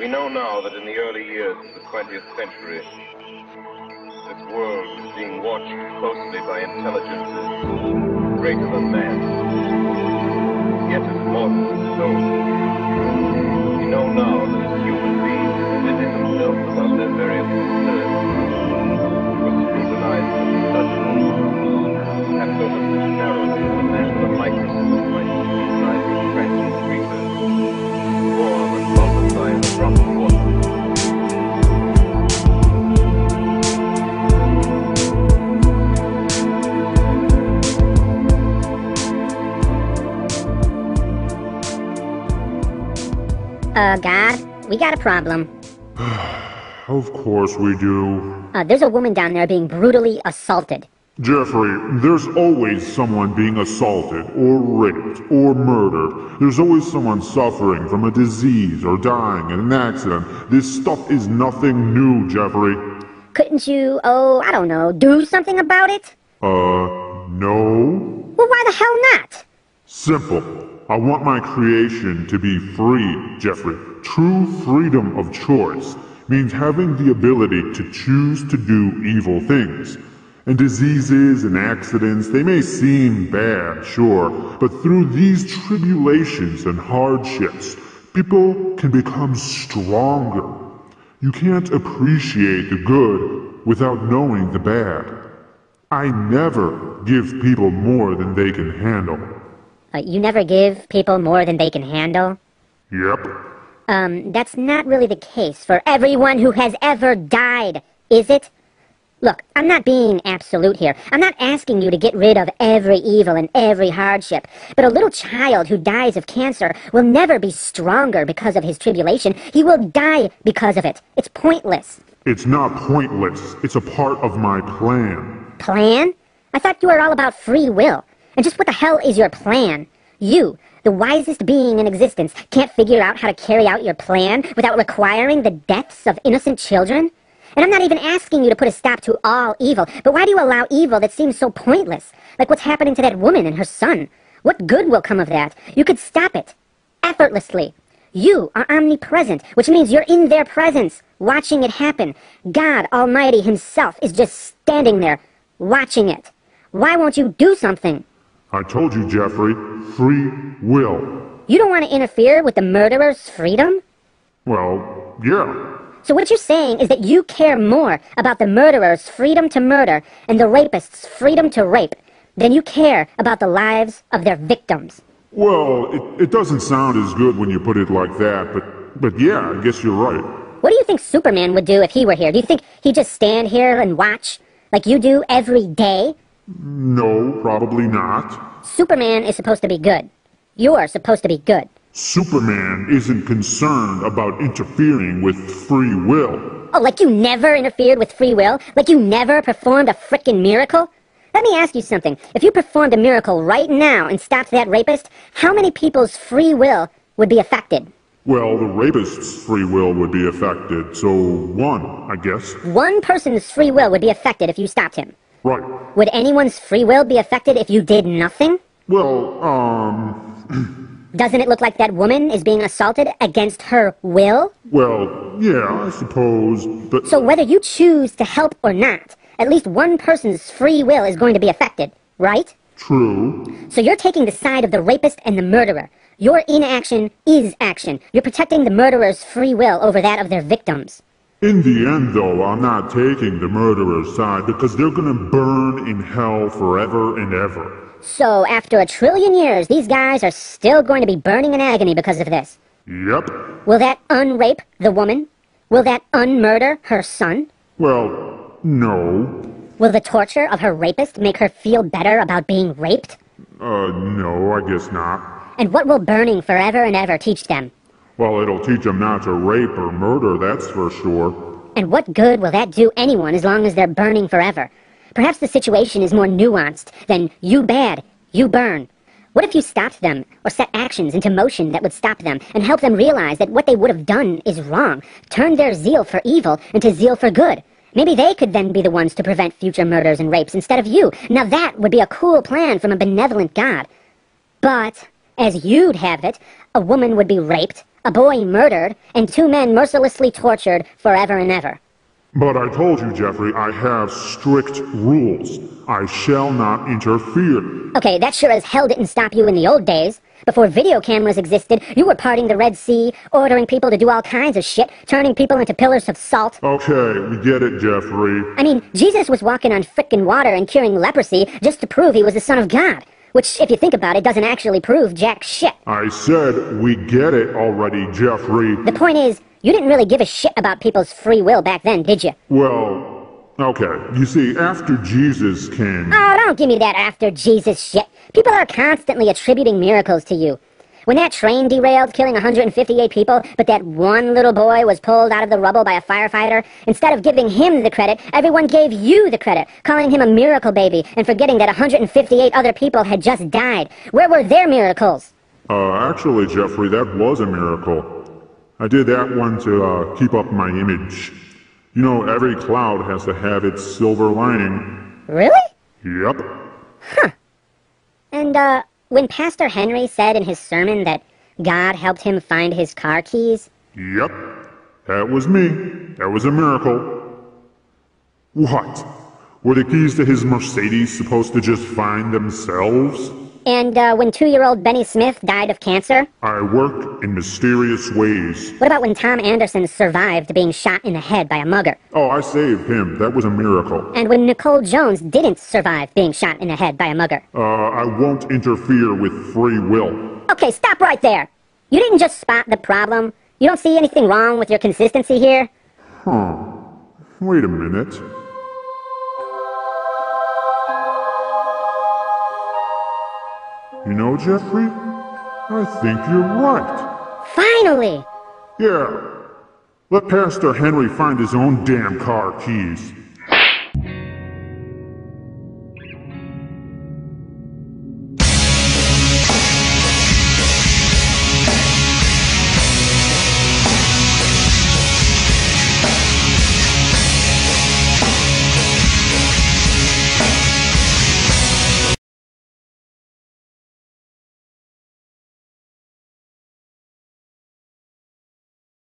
We know now that in the early years of the 20th century, this world was being watched closely by intelligences greater than man, yet as modern as those. We know now that as human beings busy themselves about their various concerns, were scrutinized and studied, and noticed as narrowly as a man with a microscope might scrutinize the transient creatures, warm and multiply in the drop of water. God, we got a problem. Of course we do. There's a woman down there being brutally assaulted. Jeffrey, there's always someone being assaulted, or raped, or murdered. There's always someone suffering from a disease or dying in an accident. This stuff is nothing new, Jeffrey. Couldn't you, I don't know, do something about it? No? Well, why the hell not? Simple. I want my creation to be free, Jeffrey. True freedom of choice means having the ability to choose to do evil things. And diseases and accidents, they may seem bad, sure, but through these tribulations and hardships, people can become stronger. You can't appreciate the good without knowing the bad. I never give people more than they can handle. You never give people more than they can handle? Yep. That's not really the case for everyone who has ever died, is it? Look, I'm not being absolute here. I'm not asking you to get rid of every evil and every hardship. But a little child who dies of cancer will never be stronger because of his tribulation. He will die because of it. It's pointless. It's not pointless. It's a part of my plan. Plan? I thought you were all about free will. And just what the hell is your plan? You, the wisest being in existence, can't figure out how to carry out your plan without requiring the deaths of innocent children? And I'm not even asking you to put a stop to all evil, but why do you allow evil that seems so pointless? Like what's happening to that woman and her son? What good will come of that? You could stop it. Effortlessly. You are omnipresent, which means you're in their presence, watching it happen. God Almighty himself is just standing there, watching it. Why won't you do something? I told you, Jeffrey, free will. You don't want to interfere with the murderer's freedom? Well, yeah. So what you're saying is that you care more about the murderer's freedom to murder and the rapist's freedom to rape than you care about the lives of their victims. Well, it doesn't sound as good when you put it like that, but yeah, I guess you're right. What do you think Superman would do if he were here? Do you think he'd just stand here and watch, like you do every day? No, probably not. Superman is supposed to be good. You're supposed to be good. Superman isn't concerned about interfering with free will. Oh, like you never interfered with free will? Like you never performed a frickin' miracle? Let me ask you something. If you performed a miracle right now and stopped that rapist, how many people's free will would be affected? Well, the rapist's free will would be affected, so one, I guess. One person's free will would be affected if you stopped him. Right. Would anyone's free will be affected if you did nothing? Well, Doesn't it look like that woman is being assaulted against her will? Well, yeah, I suppose, but... So whether you choose to help or not, at least one person's free will is going to be affected, right? True. So you're taking the side of the rapist and the murderer. Your inaction is action. You're protecting the murderer's free will over that of their victims. In the end, though, I'm not taking the murderer's side because they're gonna burn in hell forever and ever. So after 1 trillion years, these guys are still going to be burning in agony because of this? Yep. Will that unrape the woman? Will that unmurder her son? Well, no. Will the torture of her rapist make her feel better about being raped? No, I guess not. And what will burning forever and ever teach them? Well, it'll teach them not to rape or murder, that's for sure. And what good will that do anyone as long as they're burning forever? Perhaps the situation is more nuanced than you bad, you burn. What if you stopped them, or set actions into motion that would stop them, and help them realize that what they would have done is wrong, turned their zeal for evil into zeal for good? Maybe they could then be the ones to prevent future murders and rapes instead of you. Now that would be a cool plan from a benevolent God. But, as you'd have it, a woman would be raped, a boy murdered, and 2 men mercilessly tortured forever and ever. But I told you, Jeffrey, I have strict rules. I shall not interfere. Okay, that sure as hell didn't stop you in the old days. Before video cameras existed, you were parting the Red Sea, ordering people to do all kinds of shit, turning people into pillars of salt. Okay, we get it, Jeffrey. I mean, Jesus was walking on frickin' water and curing leprosy just to prove he was the Son of God. Which, if you think about it, doesn't actually prove jack shit. I said we get it already, Jeffrey. The point is, you didn't really give a shit about people's free will back then, did you? Well, okay. You see, after Jesus came... Oh, don't give me that after Jesus shit. People are constantly attributing miracles to you. When that train derailed, killing 158 people, but that one little boy was pulled out of the rubble by a firefighter, instead of giving him the credit, everyone gave you the credit, calling him a miracle baby, and forgetting that 158 other people had just died. Where were their miracles? Actually, Jeffrey, that was a miracle. I did that one to keep up my image. You know, every cloud has to have its silver lining. Really? Yep. Huh. And, when Pastor Henry said in his sermon that God helped him find his car keys... Yep. That was me. That was a miracle. What? Were the keys to his Mercedes supposed to just find themselves? And, when 2-year-old Benny Smith died of cancer? I work in mysterious ways. What about when Tom Anderson survived being shot in the head by a mugger? Oh, I saved him. That was a miracle. And when Nicole Jones didn't survive being shot in the head by a mugger? I won't interfere with free will. Okay, stop right there. You didn't just spot the problem. You don't see anything wrong with your consistency here? Huh. Wait a minute. You know, Jeffrey, I think you're right. Finally! Yeah. Let Pastor Henry find his own damn car keys.